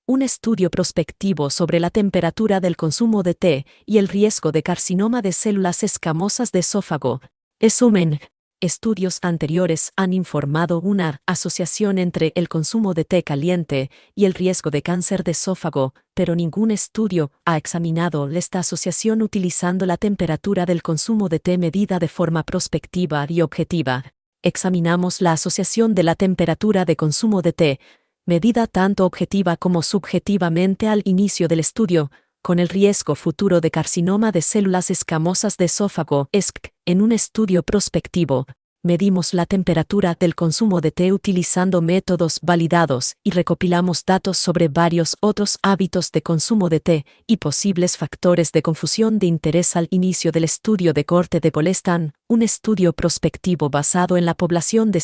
Un estudio prospectivo sobre la temperatura del consumo de té y el riesgo de carcinoma de células escamosas de esófago. Resumen. Estudios anteriores han informado una asociación entre el consumo de té caliente y el riesgo de cáncer de esófago, pero ningún estudio ha examinado esta asociación utilizando la temperatura del consumo de té medida de forma prospectiva y objetiva. Examinamos la asociación de la temperatura de consumo de té, medida tanto objetiva como subjetivamente al inicio del estudio, con el riesgo futuro de carcinoma de células escamosas de esófago (ESC). En un estudio prospectivo, medimos la temperatura del consumo de té utilizando métodos validados y recopilamos datos sobre varios otros hábitos de consumo de té y posibles factores de confusión de interés al inicio del estudio de corte de Golestan, un estudio prospectivo basado en la población de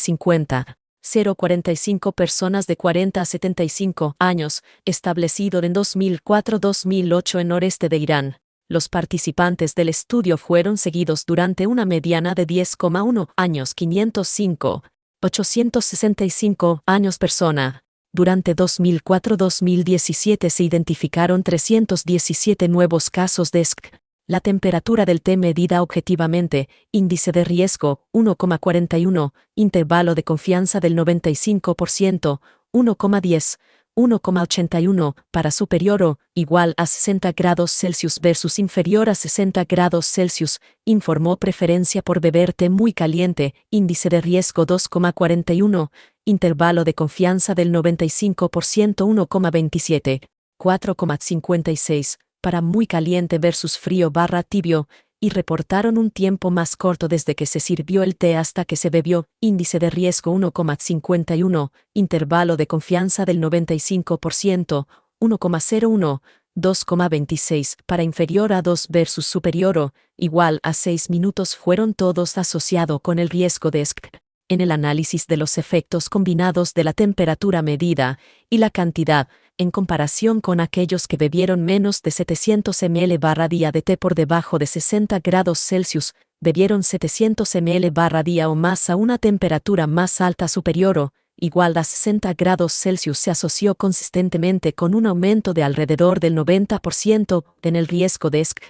0,45 personas de 40 a 75 años, establecido en 2004-2008 en noreste de Irán. Los participantes del estudio fueron seguidos durante una mediana de 10,1 años 865 años persona. Durante 2004-2017 se identificaron 317 nuevos casos de ESC. La temperatura del té medida objetivamente, índice de riesgo, 1,41, intervalo de confianza del 95%, 1,10, 1,81, para superior o igual a 60 grados Celsius versus inferior a 60 grados Celsius, informó preferencia por beber té muy caliente, índice de riesgo 2,41, intervalo de confianza del 95%, 1,27, 4,56, para muy caliente versus frío/tibio, y reportaron un tiempo más corto desde que se sirvió el té hasta que se bebió, índice de riesgo 1,51, intervalo de confianza del 95%, 1,01, 2,26, para inferior a 2 versus superior o igual a 6 minutos fueron todos asociados con el riesgo de ESC. En el análisis de los efectos combinados de la temperatura medida y la cantidad, en comparación con aquellos que bebieron menos de 700 ml/día de té por debajo de 60 grados Celsius, bebieron 700 ml/día o más a una temperatura más alta superior o igual a 60 grados Celsius, se asoció consistentemente con un aumento de alrededor del 90% en el riesgo de ESC.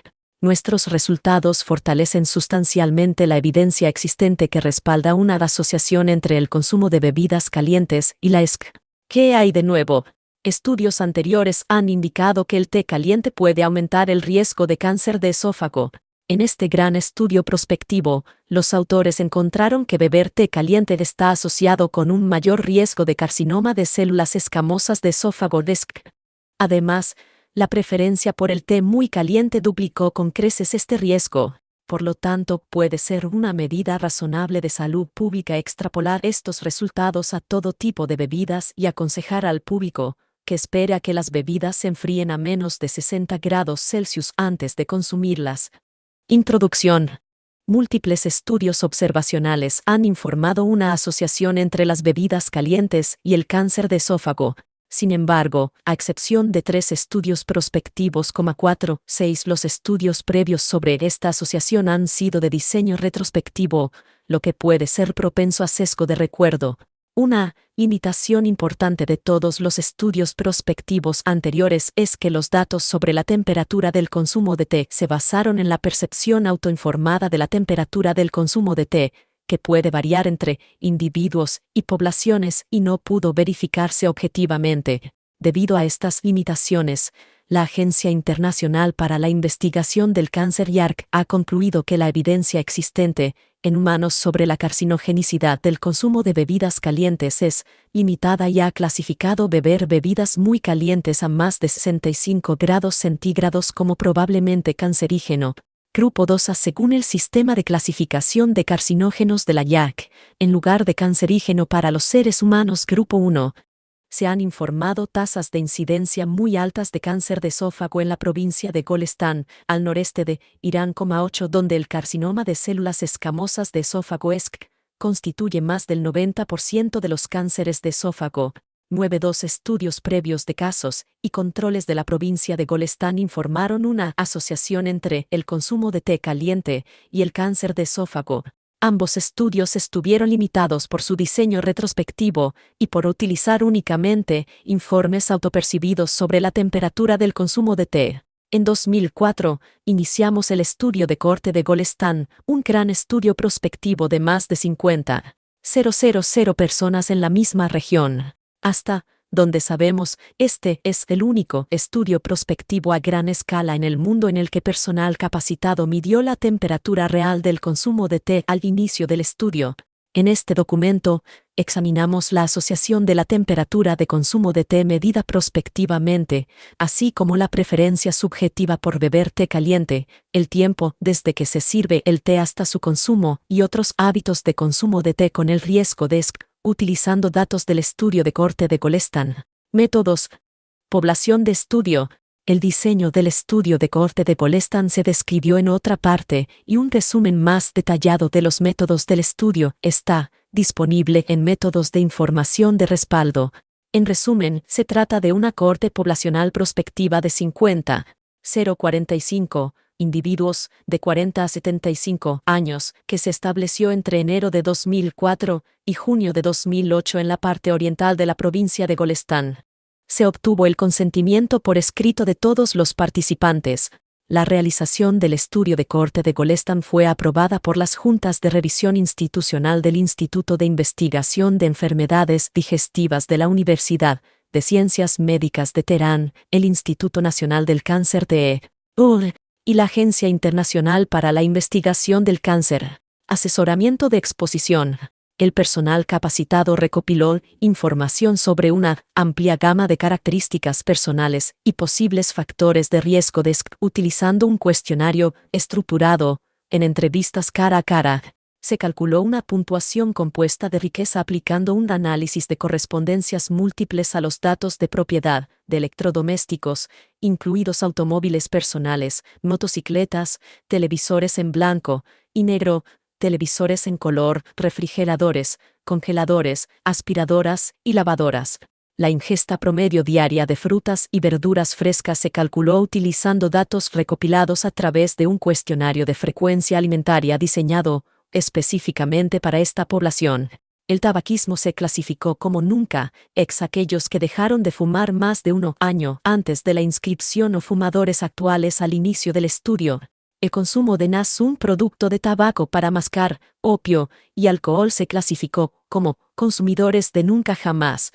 Nuestros resultados fortalecen sustancialmente la evidencia existente que respalda una asociación entre el consumo de bebidas calientes y la ESC. ¿Qué hay de nuevo? Estudios anteriores han indicado que el té caliente puede aumentar el riesgo de cáncer de esófago. En este gran estudio prospectivo, los autores encontraron que beber té caliente está asociado con un mayor riesgo de carcinoma de células escamosas de esófago (ESC). Además, la preferencia por el té muy caliente duplicó con creces este riesgo. Por lo tanto, puede ser una medida razonable de salud pública extrapolar estos resultados a todo tipo de bebidas y aconsejar al público que espere a que las bebidas se enfríen a menos de 60 grados Celsius antes de consumirlas. Introducción. Múltiples estudios observacionales han informado una asociación entre las bebidas calientes y el cáncer de esófago. Sin embargo, a excepción de 3 estudios prospectivos, 6 los estudios previos sobre esta asociación han sido de diseño retrospectivo, lo que puede ser propenso a sesgo de recuerdo. Una limitación importante de todos los estudios prospectivos anteriores es que los datos sobre la temperatura del consumo de té se basaron en la percepción autoinformada de la temperatura del consumo de té, que puede variar entre individuos y poblaciones y no pudo verificarse objetivamente. Debido a estas limitaciones, la Agencia Internacional para la Investigación del Cáncer (IARC) ha concluido que la evidencia existente en humanos sobre la carcinogenicidad del consumo de bebidas calientes es limitada y ha clasificado beber bebidas muy calientes a más de 65 grados centígrados como probablemente cancerígeno. Grupo 2A según el sistema de clasificación de carcinógenos de la IARC, en lugar de cancerígeno para los seres humanos. Grupo 1. Se han informado tasas de incidencia muy altas de cáncer de esófago en la provincia de Golestan, al noreste de Irán, 8, donde el carcinoma de células escamosas de esófago (ESC) constituye más del 90% de los cánceres de esófago. 9. Estudios previos de casos y controles de la provincia de Golestan informaron una asociación entre el consumo de té caliente y el cáncer de esófago. Ambos estudios estuvieron limitados por su diseño retrospectivo y por utilizar únicamente informes autopercibidos sobre la temperatura del consumo de té. En 2004, iniciamos el estudio de corte de Golestan, un gran estudio prospectivo de más de 50,000 personas en la misma región. Hasta donde sabemos, este es el único estudio prospectivo a gran escala en el mundo en el que personal capacitado midió la temperatura real del consumo de té al inicio del estudio. En este documento, examinamos la asociación de la temperatura de consumo de té medida prospectivamente, así como la preferencia subjetiva por beber té caliente, el tiempo desde que se sirve el té hasta su consumo y otros hábitos de consumo de té con el riesgo de SC, utilizando datos del estudio de corte de Golestan. Métodos. Población de estudio. El diseño del estudio de corte de Golestan se describió en otra parte y un resumen más detallado de los métodos del estudio está disponible en Métodos de información de respaldo. En resumen, se trata de una cohorte poblacional prospectiva de 50,045 individuos de 40 a 75 años que se estableció entre enero de 2004 y junio de 2008 en la parte oriental de la provincia de Golestan. Se obtuvo el consentimiento por escrito de todos los participantes. La realización del estudio de corte de Golestan fue aprobada por las juntas de revisión institucional del Instituto de Investigación de Enfermedades Digestivas de la Universidad de Ciencias Médicas de Teherán, el Instituto Nacional del Cáncer de EUR y la Agencia Internacional para la Investigación del Cáncer. Asesoramiento de exposición. El personal capacitado recopiló información sobre una amplia gama de características personales y posibles factores de riesgo de SC utilizando un cuestionario estructurado. En entrevistas cara a cara, se calculó una puntuación compuesta de riqueza aplicando un análisis de correspondencias múltiples a los datos de propiedad de electrodomésticos, incluidos automóviles personales, motocicletas, televisores en blanco y negro, televisores en color, refrigeradores, congeladores, aspiradoras y lavadoras. La ingesta promedio diaria de frutas y verduras frescas se calculó utilizando datos recopilados a través de un cuestionario de frecuencia alimentaria diseñado específicamente para esta población. El tabaquismo se clasificó como nunca, aquellos que dejaron de fumar más de un año antes de la inscripción o fumadores actuales al inicio del estudio. El consumo de NAS, un producto de tabaco para mascar, opio y alcohol, se clasificó como consumidores de nunca jamás.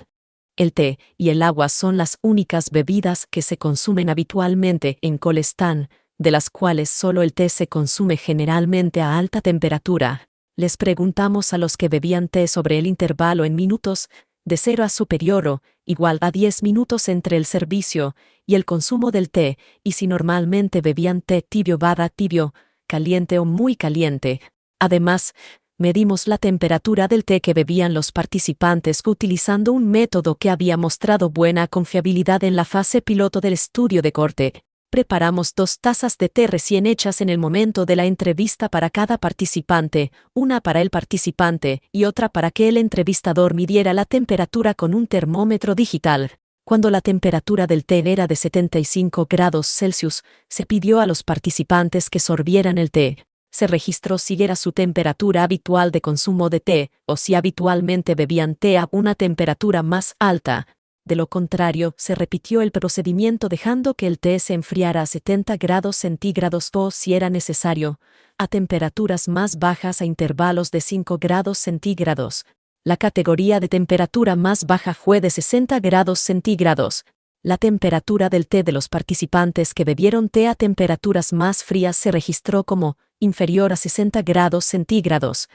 El té y el agua son las únicas bebidas que se consumen habitualmente en Golestan, de las cuales solo el té se consume generalmente a alta temperatura. Les preguntamos a los que bebían té sobre el intervalo en minutos, de 0 a superior o igual a 10 minutos entre el servicio y el consumo del té, y si normalmente bebían té tibio barra tibio, caliente o muy caliente. Además, medimos la temperatura del té que bebían los participantes utilizando un método que había mostrado buena confiabilidad en la fase piloto del estudio de corte. Preparamos 2 tazas de té recién hechas en el momento de la entrevista para cada participante, una para el participante y otra para que el entrevistador midiera la temperatura con un termómetro digital. Cuando la temperatura del té era de 75 grados Celsius, se pidió a los participantes que sorbieran el té. Se registró si era su temperatura habitual de consumo de té o si habitualmente bebían té a una temperatura más alta. De lo contrario, se repitió el procedimiento dejando que el té se enfriara a 70 grados centígrados o, si era necesario, a temperaturas más bajas a intervalos de 5 grados centígrados. La categoría de temperatura más baja fue de 60 grados centígrados. La temperatura del té de los participantes que bebieron té a temperaturas más frías se registró como inferior a 60 grados centígrados.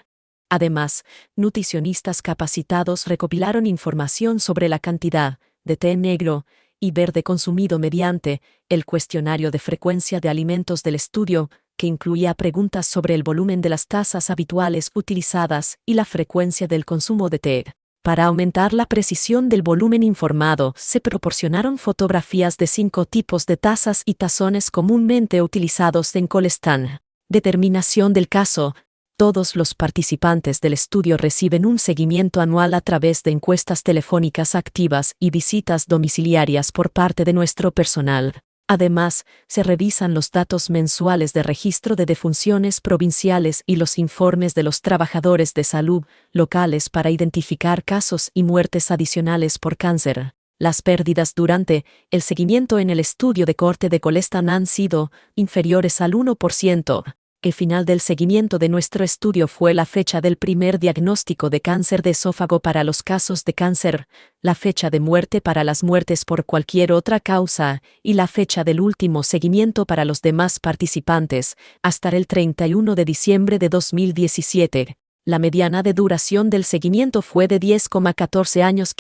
Además, nutricionistas capacitados recopilaron información sobre la cantidad de té negro y verde consumido mediante el cuestionario de frecuencia de alimentos del estudio, que incluía preguntas sobre el volumen de las tazas habituales utilizadas y la frecuencia del consumo de té. Para aumentar la precisión del volumen informado, se proporcionaron fotografías de 5 tipos de tazas y tazones comúnmente utilizados en Golestan. Determinación del caso. Todos los participantes del estudio reciben un seguimiento anual a través de encuestas telefónicas activas y visitas domiciliarias por parte de nuestro personal. Además, se revisan los datos mensuales de registro de defunciones provinciales y los informes de los trabajadores de salud locales para identificar casos y muertes adicionales por cáncer. Las pérdidas durante el seguimiento en el estudio de corte de colestán han sido inferiores al 1%. El final del seguimiento de nuestro estudio fue la fecha del primer diagnóstico de cáncer de esófago para los casos de cáncer, la fecha de muerte para las muertes por cualquier otra causa y la fecha del último seguimiento para los demás participantes, hasta el 31 de diciembre de 2017. La mediana de duración del seguimiento fue de 10,14 años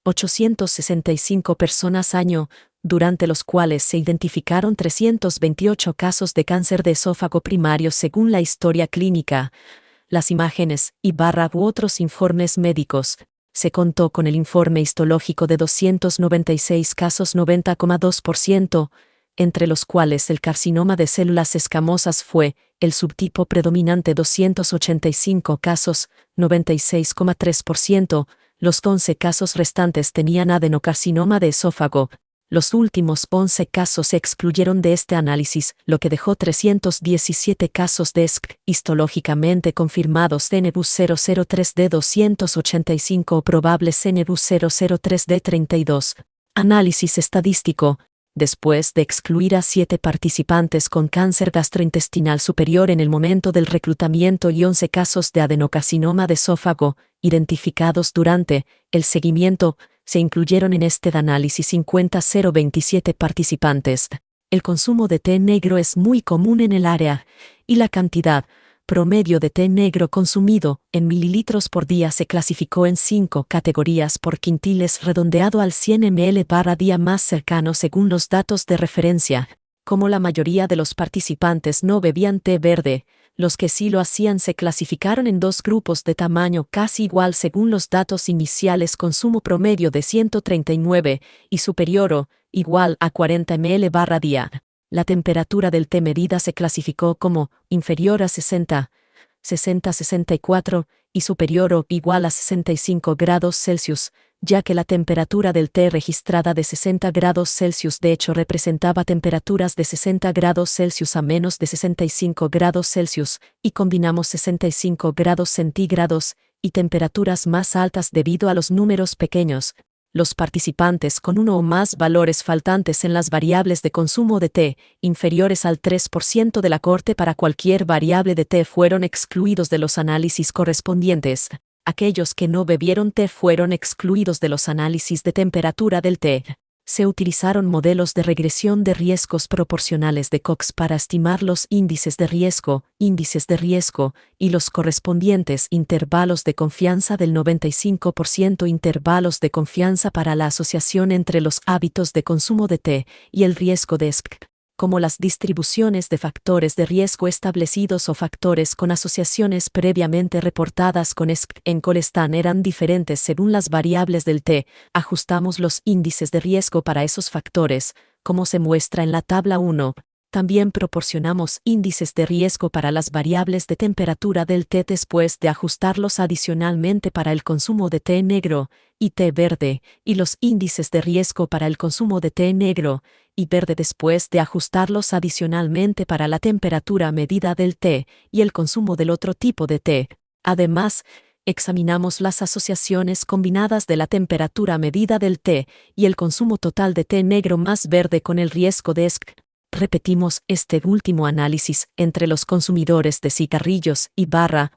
865 personas año, durante los cuales se identificaron 328 casos de cáncer de esófago primario según la historia clínica, las imágenes u otros informes médicos. Se contó con el informe histológico de 296 casos 90,2%, entre los cuales el carcinoma de células escamosas fue el subtipo predominante 285 casos, 96,3%, los 11 casos restantes tenían adenocarcinoma de esófago. Los últimos 11 casos se excluyeron de este análisis, lo que dejó 317 casos de ESC histológicamente confirmados CNVUS 003D 285 o probables CNVUS 003D 32. Análisis estadístico. Después de excluir a 7 participantes con cáncer gastrointestinal superior en el momento del reclutamiento y 11 casos de adenocarcinoma de esófago, identificados durante el seguimiento, se incluyeron en este análisis 50,027 participantes. El consumo de té negro es muy común en el área, y la cantidad promedio de té negro consumido en mililitros por día se clasificó en 5 categorías por quintiles redondeado al 100 ml/día más cercano según los datos de referencia. Como la mayoría de los participantes no bebían té verde, los que sí lo hacían se clasificaron en 2 grupos de tamaño casi igual según los datos iniciales: consumo promedio de 139 y superior o igual a 40 ml/día. La temperatura del té medida se clasificó como inferior a 60-64 y superior o igual a 65 grados Celsius, ya que la temperatura del té registrada de 60 grados Celsius de hecho representaba temperaturas de 60 grados Celsius a menos de 65 grados Celsius, y combinamos 65 grados centígrados y temperaturas más altas debido a los números pequeños. Los participantes con uno o más valores faltantes en las variables de consumo de té, inferiores al 3% de la corte para cualquier variable de té, fueron excluidos de los análisis correspondientes. Aquellos que no bebieron té fueron excluidos de los análisis de temperatura del té. Se utilizaron modelos de regresión de riesgos proporcionales de Cox para estimar los índices de riesgo y los correspondientes intervalos de confianza del 95%, intervalos de confianza para la asociación entre los hábitos de consumo de té y el riesgo de ESC, como las distribuciones de factores de riesgo establecidos o factores con asociaciones previamente reportadas con ESC en colestán eran diferentes según las variables del té. Ajustamos los índices de riesgo para esos factores, como se muestra en la tabla 1. También proporcionamos índices de riesgo para las variables de temperatura del té después de ajustarlos adicionalmente para el consumo de té negro y té verde, y los índices de riesgo para el consumo de té negro y verde después de ajustarlos adicionalmente para la temperatura medida del té y el consumo del otro tipo de té. Además, examinamos las asociaciones combinadas de la temperatura medida del té y el consumo total de té negro más verde con el riesgo de ESC. Repetimos este último análisis entre los consumidores de cigarrillos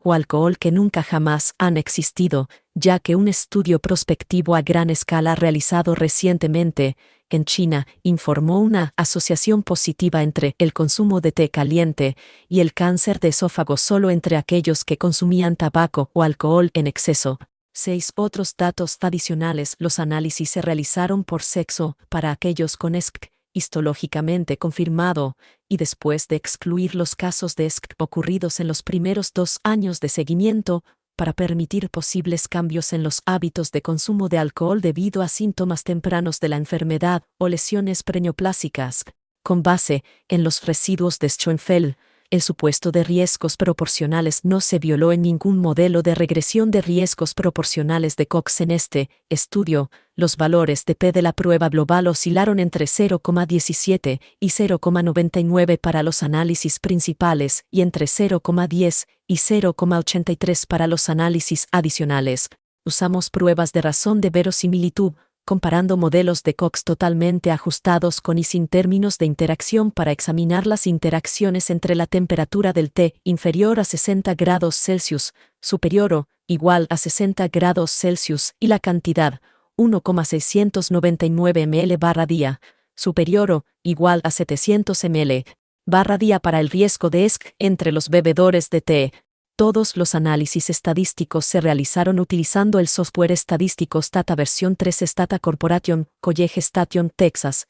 o alcohol que nunca jamás han existido, ya que un estudio prospectivo a gran escala realizado recientemente en China informó una asociación positiva entre el consumo de té caliente y el cáncer de esófago solo entre aquellos que consumían tabaco o alcohol en exceso. 6 otros datos adicionales. Los análisis se realizaron por sexo para aquellos con ESC histológicamente confirmado, y después de excluir los casos de ESC ocurridos en los primeros 2 años de seguimiento, para permitir posibles cambios en los hábitos de consumo de alcohol debido a síntomas tempranos de la enfermedad o lesiones preneoplásicas. Con base en los residuos de Schoenfeld, El supuesto de riesgos proporcionales no se violó en ningún modelo de regresión de riesgos proporcionales de Cox. En este estudio, los valores de P de la prueba global oscilaron entre 0,17 y 0,99 para los análisis principales y entre 0,10 y 0,83 para los análisis adicionales. Usamos pruebas de razón de verosimilitud, comparando modelos de Cox totalmente ajustados con y sin términos de interacción para examinar las interacciones entre la temperatura del T inferior a 60 grados Celsius, superior o igual a 60 grados Celsius y la cantidad 1,699 ml/día, superior o igual a 700 ml/día para el riesgo de ESC entre los bebedores de té. Todos los análisis estadísticos se realizaron utilizando el software estadístico Stata versión 3 Stata Corporation, College Station, Texas,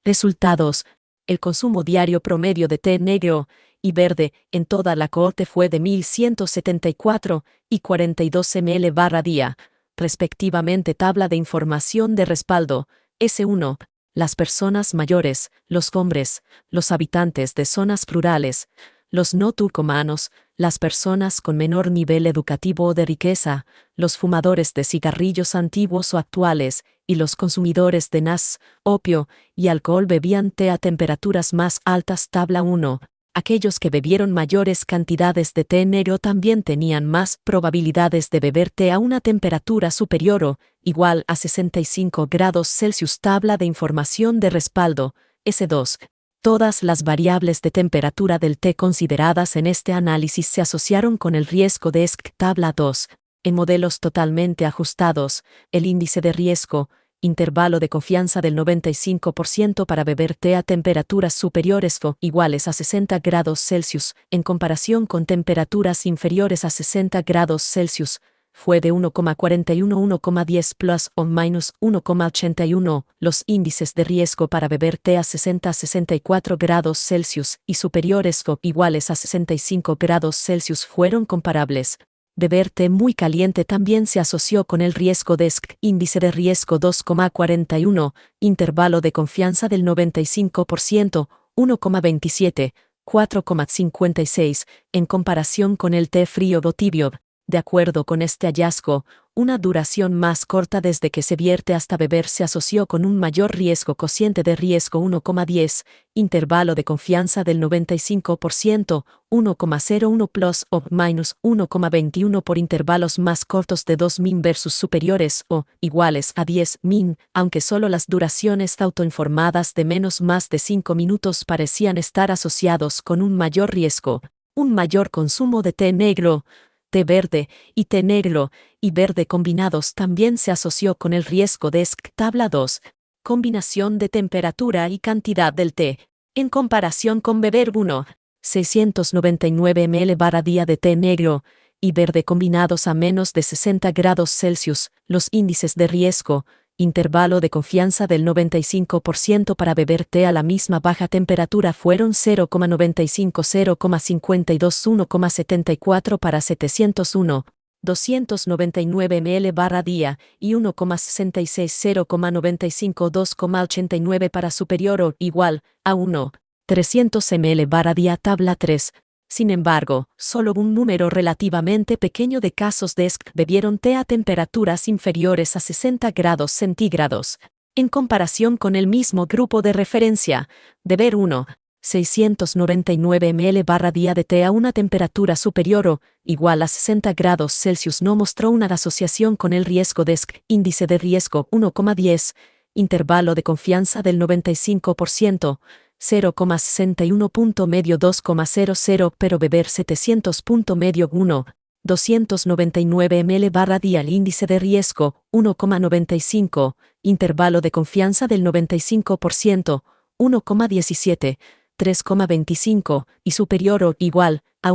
Resultados. El consumo diario promedio de té negro y verde en toda la cohorte fue de 1.174 y 42 ml/día, respectivamente. Tabla de información de respaldo, S1. Las personas mayores, los hombres, los habitantes de zonas rurales, los no turcomanos, las personas con menor nivel educativo o de riqueza, los fumadores de cigarrillos antiguos o actuales, y los consumidores de NAS, opio y alcohol bebían té a temperaturas más altas. Tabla 1. Aquellos que bebieron mayores cantidades de té negro también tenían más probabilidades de beber té a una temperatura superior o igual a 65 grados Celsius. Tabla de información de respaldo, S2. Todas las variables de temperatura del té consideradas en este análisis se asociaron con el riesgo de ESC. Tabla 2. En modelos totalmente ajustados, el índice de riesgo, intervalo de confianza del 95% para beber té a temperaturas superiores o iguales a 60 grados Celsius, en comparación con temperaturas inferiores a 60 grados Celsius, fue de 1,41 1,10 plus o minus 1,81. Los índices de riesgo para beber té a 60 a 64 grados Celsius y superiores o iguales a 65 grados Celsius fueron comparables. Beber té muy caliente también se asoció con el riesgo de ESC. Índice de riesgo 2,41, intervalo de confianza del 95%, 1,27, 4,56, en comparación con el té frío o tibio. De acuerdo con este hallazgo, una duración más corta desde que se vierte hasta beber se asoció con un mayor riesgo. Cociente de riesgo 1,10, intervalo de confianza del 95%, 1,01 plus o minus 1,21 por intervalos más cortos de 2 min versus superiores o iguales a 10 min, aunque solo las duraciones autoinformadas de más de 5 minutos parecían estar asociados con un mayor riesgo. Un mayor consumo de té negro, té verde y té negro y verde combinados también se asoció con el riesgo de ESC. Tabla 2. Combinación de temperatura y cantidad del té. En comparación con beber 699 ml/día de té negro y verde combinados a menos de 60 grados Celsius, los índices de riesgo, intervalo de confianza del 95% para beber té a la misma baja temperatura fueron 0,95, 0,52, 1,74 para 701, 299 ml/día y 1,66, 0,95, 2,89 para superior o igual a 300 ml/día. Tabla 3. Sin embargo, solo un número relativamente pequeño de casos de ESC bebieron té a temperaturas inferiores a 60 grados centígrados. En comparación con el mismo grupo de referencia, beber 699 ml/día de té a una temperatura superior o igual a 60 grados Celsius no mostró una asociación con el riesgo de ESC. Índice de riesgo 1,10, intervalo de confianza del 95%, 0,61 punto medio 2,00, pero beber 700 punto medio 299 ml/día. El índice de riesgo 1,95, intervalo de confianza del 95%, 1,17, 3,25 y superior o igual a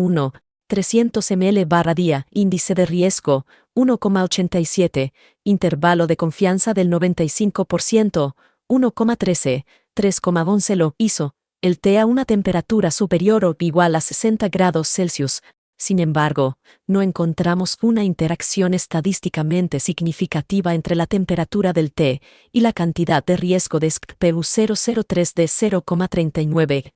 300 ml/día. Índice de riesgo 1,87, intervalo de confianza del 95%, 1,13, 3,11. Lo hizo el té a una temperatura superior o igual a 60 grados Celsius. Sin embargo, no encontramos una interacción estadísticamente significativa entre la temperatura del té y la cantidad de riesgo de SCPU 003 de 0,39.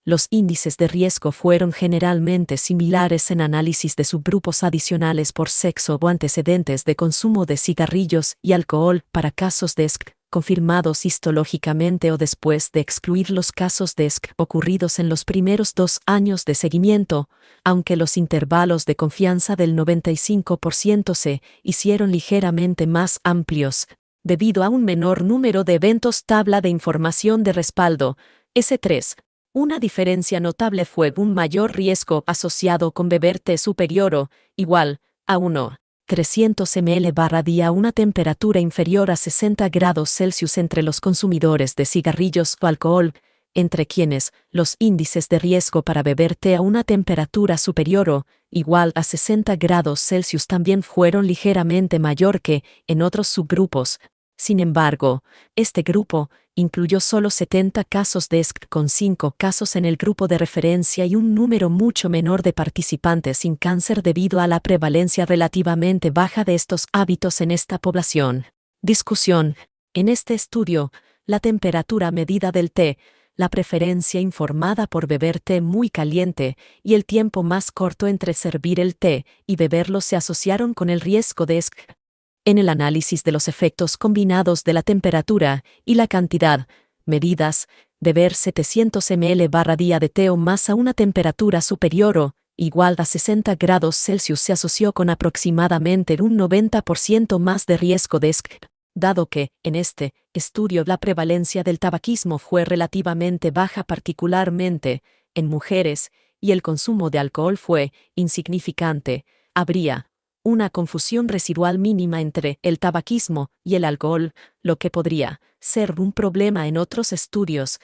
Los índices de riesgo fueron generalmente similares en análisis de subgrupos adicionales por sexo o antecedentes de consumo de cigarrillos y alcohol para casos de SC confirmados histológicamente o después de excluir los casos de SC ocurridos en los primeros 2 años de seguimiento, aunque los intervalos de confianza del 95% se hicieron ligeramente más amplios, debido a un menor número de eventos. Tabla de información de respaldo, S3. Una diferencia notable fue un mayor riesgo asociado con beber té superior o igual a 300 ml/día a una temperatura inferior a 60 grados Celsius entre los consumidores de cigarrillos o alcohol, entre quienes los índices de riesgo para beber té a una temperatura superior o igual a 60 grados Celsius también fueron ligeramente mayor que en otros subgrupos. Sin embargo, este grupo incluyó solo 70 casos de SC con 5 casos en el grupo de referencia y un número mucho menor de participantes sin cáncer debido a la prevalencia relativamente baja de estos hábitos en esta población. Discusión. En este estudio, la temperatura medida del té, la preferencia informada por beber té muy caliente y el tiempo más corto entre servir el té y beberlo se asociaron con el riesgo de SC. En el análisis de los efectos combinados de la temperatura y la cantidad, medidas, beber 700 ml/día de té o más a una temperatura superior o igual a 60 grados Celsius se asoció con aproximadamente un 90% más de riesgo de SC, dado que, en este estudio, la prevalencia del tabaquismo fue relativamente baja, particularmente en mujeres, y el consumo de alcohol fue insignificante. Habría una confusión residual mínima entre el tabaquismo y el alcohol, lo que podría ser un problema en otros estudios.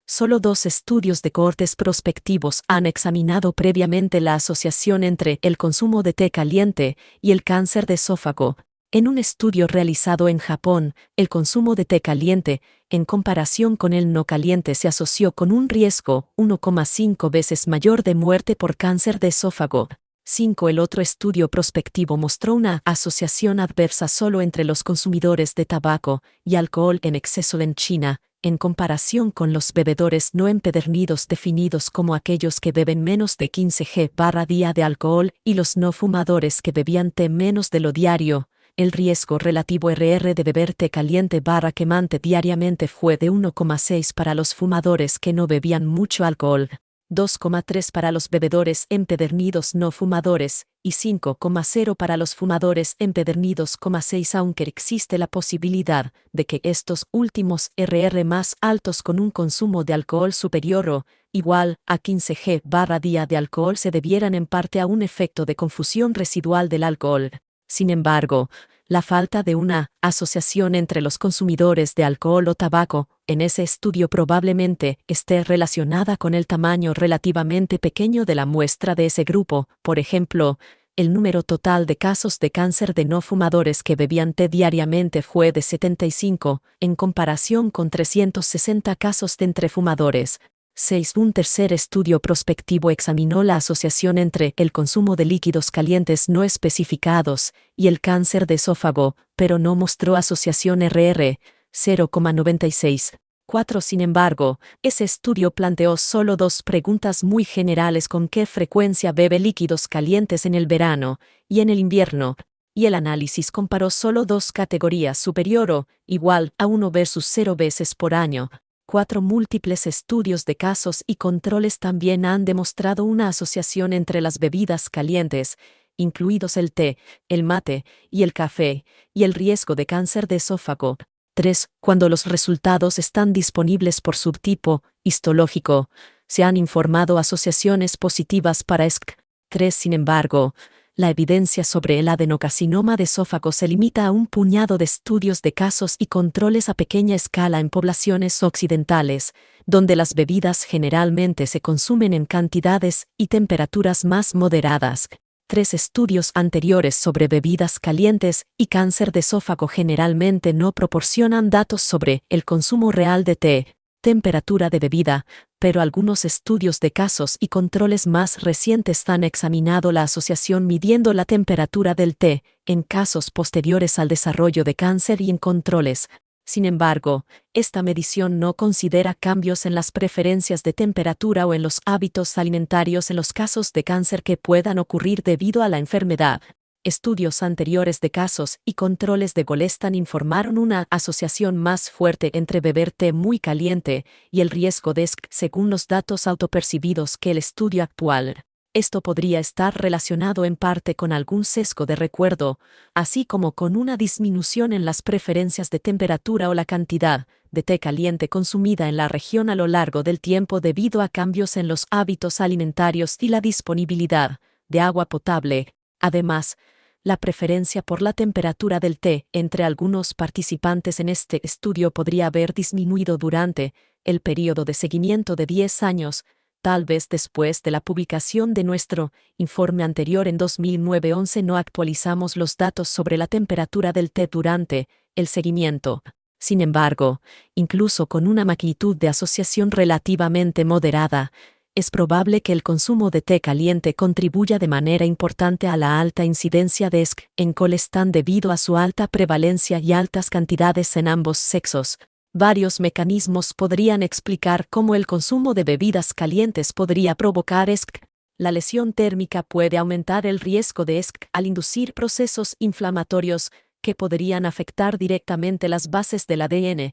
Solo 2 estudios de cohortes prospectivos han examinado previamente la asociación entre el consumo de té caliente y el cáncer de esófago. En un estudio realizado en Japón, el consumo de té caliente, en comparación con el no caliente, se asoció con un riesgo 1,5 veces mayor de muerte por cáncer de esófago. 5. El otro estudio prospectivo mostró una asociación adversa solo entre los consumidores de tabaco y alcohol en exceso en China, en comparación con los bebedores no empedernidos definidos como aquellos que beben menos de 15 g/día de alcohol y los no fumadores que bebían té menos de lo diario. El riesgo relativo RR de beber té caliente/quemante diariamente fue de 1,6 para los fumadores que no bebían mucho alcohol, 2,3 para los bebedores empedernidos no fumadores, y 5,0 para los fumadores empedernidos, 6, aunque existe la posibilidad de que estos últimos RR más altos con un consumo de alcohol superior o igual a 15 g/día de alcohol se debieran en parte a un efecto de confusión residual del alcohol. Sin embargo, la falta de una asociación entre los consumidores de alcohol o tabaco en ese estudio probablemente esté relacionada con el tamaño relativamente pequeño de la muestra de ese grupo. Por ejemplo, el número total de casos de cáncer de no fumadores que bebían té diariamente fue de 75, en comparación con 360 casos de entre fumadores. 6. Un tercer estudio prospectivo examinó la asociación entre el consumo de líquidos calientes no especificados y el cáncer de esófago, pero no mostró asociación RR, 0,96. 4. Sin embargo, ese estudio planteó solo 2 preguntas muy generales: ¿con qué frecuencia bebe líquidos calientes en el verano y en el invierno? Y el análisis comparó solo 2 categorías: superior o igual a 1 versus 0 veces por año. 4. Múltiples estudios de casos y controles también han demostrado una asociación entre las bebidas calientes, incluidos el té, el mate y el café, y el riesgo de cáncer de esófago. 3. Cuando los resultados están disponibles por subtipo histológico, se han informado asociaciones positivas para SC. 3. Sin embargo, la evidencia sobre el adenocarcinoma de esófago se limita a un puñado de estudios de casos y controles a pequeña escala en poblaciones occidentales, donde las bebidas generalmente se consumen en cantidades y temperaturas más moderadas. 3 estudios anteriores sobre bebidas calientes y cáncer de esófago generalmente no proporcionan datos sobre el consumo real de té, temperatura de bebida, pero algunos estudios de casos y controles más recientes han examinado la asociación midiendo la temperatura del té en casos posteriores al desarrollo de cáncer y en controles Sin embargo, esta medición no considera cambios en las preferencias de temperatura o en los hábitos alimentarios en los casos de cáncer que puedan ocurrir debido a la enfermedad. Estudios anteriores de casos y controles de Golestan informaron una asociación más fuerte entre beber té muy caliente y el riesgo de ESC según los datos autopercibidos que el estudio actual. Esto podría estar relacionado en parte con algún sesgo de recuerdo, así como con una disminución en las preferencias de temperatura o la cantidad de té caliente consumida en la región a lo largo del tiempo debido a cambios en los hábitos alimentarios y la disponibilidad de agua potable. Además, la preferencia por la temperatura del té entre algunos participantes en este estudio podría haber disminuido durante el periodo de seguimiento de 10 años, tal vez después de la publicación de nuestro informe anterior en 2009-11 no actualizamos los datos sobre la temperatura del té durante el seguimiento. Sin embargo, incluso con una magnitud de asociación relativamente moderada, es probable que el consumo de té caliente contribuya de manera importante a la alta incidencia de ESC en Golestan debido a su alta prevalencia y altas cantidades en ambos sexos. Varios mecanismos podrían explicar cómo el consumo de bebidas calientes podría provocar ESC. La lesión térmica puede aumentar el riesgo de ESC al inducir procesos inflamatorios que podrían afectar directamente las bases del ADN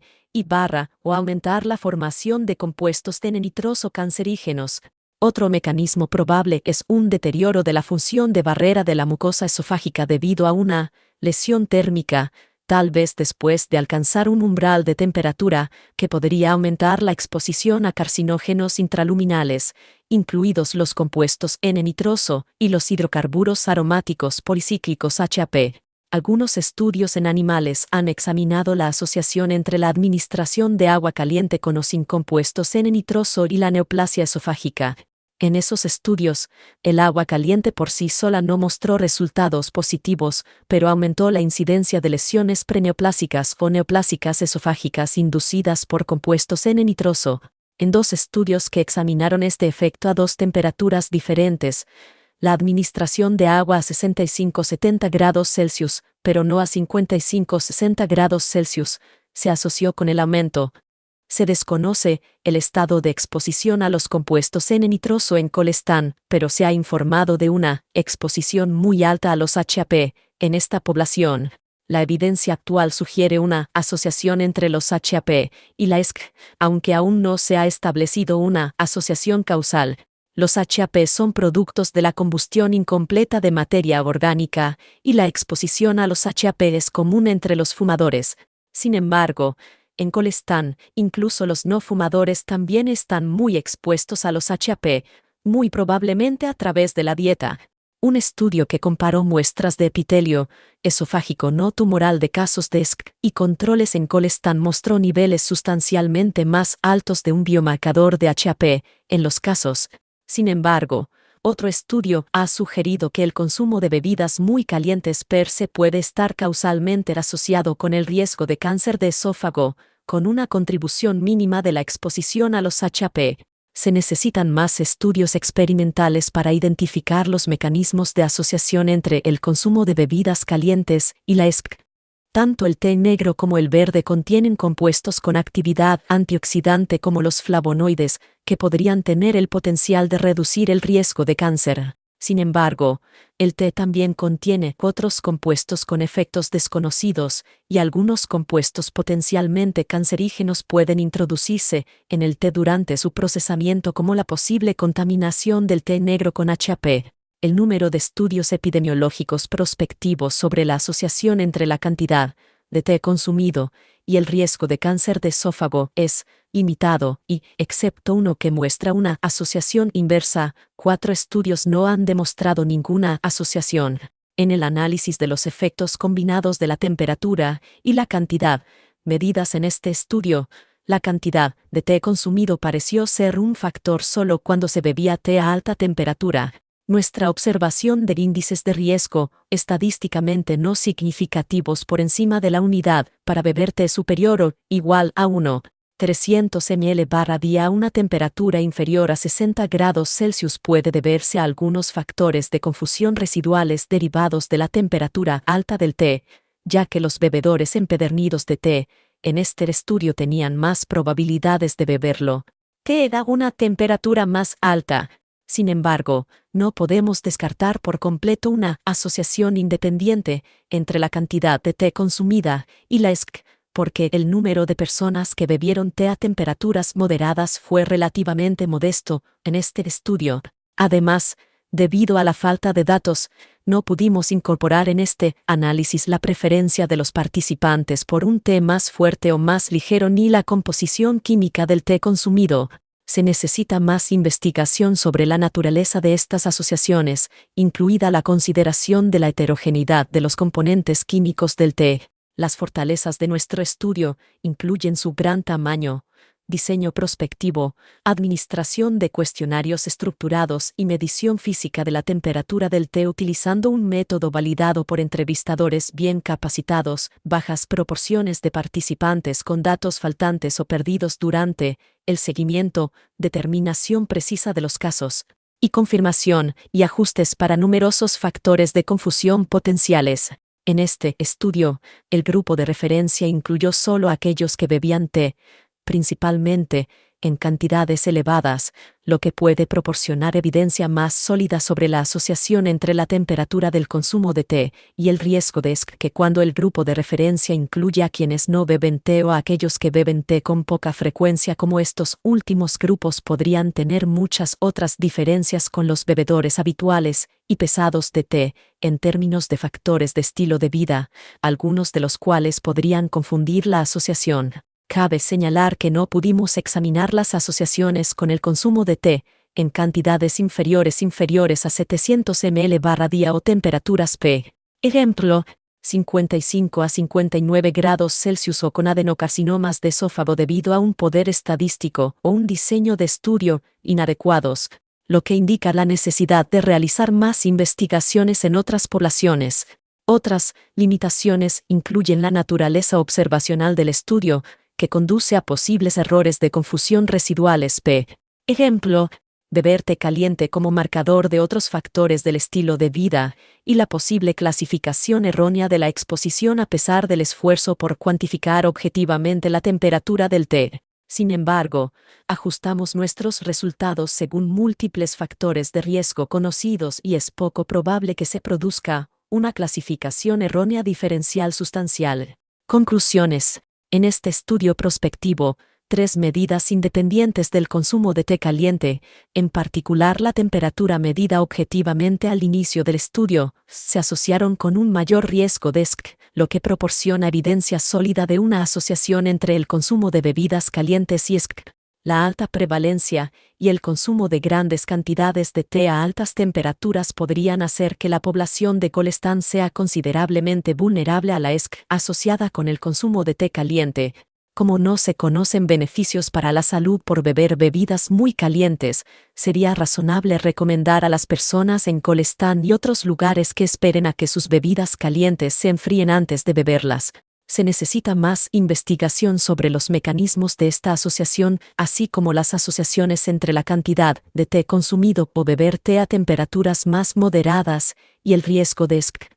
o aumentar la formación de compuestos de nitroso cancerígenos. Otro mecanismo probable es un deterioro de la función de barrera de la mucosa esofágica debido a una lesión térmica, tal vez después de alcanzar un umbral de temperatura que podría aumentar la exposición a carcinógenos intraluminales, incluidos los compuestos N-nitroso y los hidrocarburos aromáticos policíclicos HAP. Algunos estudios en animales han examinado la asociación entre la administración de agua caliente con o sin compuestos N-nitroso y la neoplasia esofágica. En esos estudios, el agua caliente por sí sola no mostró resultados positivos, pero aumentó la incidencia de lesiones preneoplásicas o neoplásicas esofágicas inducidas por compuestos N-nitroso. En 2 estudios que examinaron este efecto a 2 temperaturas diferentes, la administración de agua a 65-70 grados Celsius, pero no a 55-60 grados Celsius, se asoció con el aumento. Se desconoce el estado de exposición a los compuestos N-nitroso en Golestan, pero se ha informado de una exposición muy alta a los HAP en esta población. La evidencia actual sugiere una asociación entre los HAP y la ESC, aunque aún no se ha establecido una asociación causal. Los HAP son productos de la combustión incompleta de materia orgánica, y la exposición a los HAP es común entre los fumadores. Sin embargo, en Golestan, incluso los no fumadores también están muy expuestos a los HAP, muy probablemente a través de la dieta. Un estudio que comparó muestras de epitelio esofágico no tumoral de casos de ESC y controles en Golestan mostró niveles sustancialmente más altos de un biomarcador de HAP en los casos. Sin embargo, otro estudio ha sugerido que el consumo de bebidas muy calientes per se puede estar causalmente asociado con el riesgo de cáncer de esófago, con una contribución mínima de la exposición a los HAP. Se necesitan más estudios experimentales para identificar los mecanismos de asociación entre el consumo de bebidas calientes y la ESC. Tanto el té negro como el verde contienen compuestos con actividad antioxidante como los flavonoides, que podrían tener el potencial de reducir el riesgo de cáncer. Sin embargo, el té también contiene otros compuestos con efectos desconocidos, y algunos compuestos potencialmente cancerígenos pueden introducirse en el té durante su procesamiento, como la posible contaminación del té negro con HAP. El número de estudios epidemiológicos prospectivos sobre la asociación entre la cantidad de té consumido y el riesgo de cáncer de esófago es limitado y, excepto uno que muestra una asociación inversa, 4 estudios no han demostrado ninguna asociación. En el análisis de los efectos combinados de la temperatura y la cantidad medidas en este estudio, la cantidad de té consumido pareció ser un factor solo cuando se bebía té a alta temperatura. Nuestra observación de índices de riesgo estadísticamente no significativos por encima de la unidad para beber té superior o igual a 1,300 ml/día a una temperatura inferior a 60 grados Celsius puede deberse a algunos factores de confusión residuales derivados de la temperatura alta del té, ya que los bebedores empedernidos de té en este estudio tenían más probabilidades de beberlo, que era una temperatura más alta. Sin embargo, no podemos descartar por completo una asociación independiente entre la cantidad de té consumida y la ESC, porque el número de personas que bebieron té a temperaturas moderadas fue relativamente modesto en este estudio. Además, debido a la falta de datos, no pudimos incorporar en este análisis la preferencia de los participantes por un té más fuerte o más ligero ni la composición química del té consumido. Se necesita más investigación sobre la naturaleza de estas asociaciones, incluida la consideración de la heterogeneidad de los componentes químicos del té. Las fortalezas de nuestro estudio incluyen su gran tamaño, diseño prospectivo, administración de cuestionarios estructurados y medición física de la temperatura del té utilizando un método validado por entrevistadores bien capacitados, bajas proporciones de participantes con datos faltantes o perdidos durante el seguimiento, determinación precisa de los casos, y confirmación y ajustes para numerosos factores de confusión potenciales. En este estudio, el grupo de referencia incluyó solo aquellos que bebían té, principalmente en cantidades elevadas, lo que puede proporcionar evidencia más sólida sobre la asociación entre la temperatura del consumo de té y el riesgo de ESC que cuando el grupo de referencia incluye a quienes no beben té o a aquellos que beben té con poca frecuencia, como estos últimos grupos podrían tener muchas otras diferencias con los bebedores habituales y pesados de té, en términos de factores de estilo de vida, algunos de los cuales podrían confundir la asociación. Cabe señalar que no pudimos examinar las asociaciones con el consumo de té en cantidades inferiores a 700 ml/día o temperaturas p. Ejemplo, 55 a 59 grados Celsius o con adenocarcinomas de esófago debido a un poder estadístico o un diseño de estudio inadecuados, lo que indica la necesidad de realizar más investigaciones en otras poblaciones. Otras limitaciones incluyen la naturaleza observacional del estudio, que conduce a posibles errores de confusión residuales p. Ejemplo, beber té caliente como marcador de otros factores del estilo de vida, y la posible clasificación errónea de la exposición a pesar del esfuerzo por cuantificar objetivamente la temperatura del té. Sin embargo, ajustamos nuestros resultados según múltiples factores de riesgo conocidos y es poco probable que se produzca una clasificación errónea diferencial sustancial. Conclusiones. En este estudio prospectivo, 3 medidas independientes del consumo de té caliente, en particular la temperatura medida objetivamente al inicio del estudio, se asociaron con un mayor riesgo de ESC, lo que proporciona evidencia sólida de una asociación entre el consumo de bebidas calientes y ESC. La alta prevalencia y el consumo de grandes cantidades de té a altas temperaturas podrían hacer que la población de Golestan sea considerablemente vulnerable a la ESC asociada con el consumo de té caliente. Como no se conocen beneficios para la salud por beber bebidas muy calientes, sería razonable recomendar a las personas en Golestan y otros lugares que esperen a que sus bebidas calientes se enfríen antes de beberlas. Se necesita más investigación sobre los mecanismos de esta asociación, así como las asociaciones entre la cantidad de té consumido o beber té a temperaturas más moderadas y el riesgo de ESC.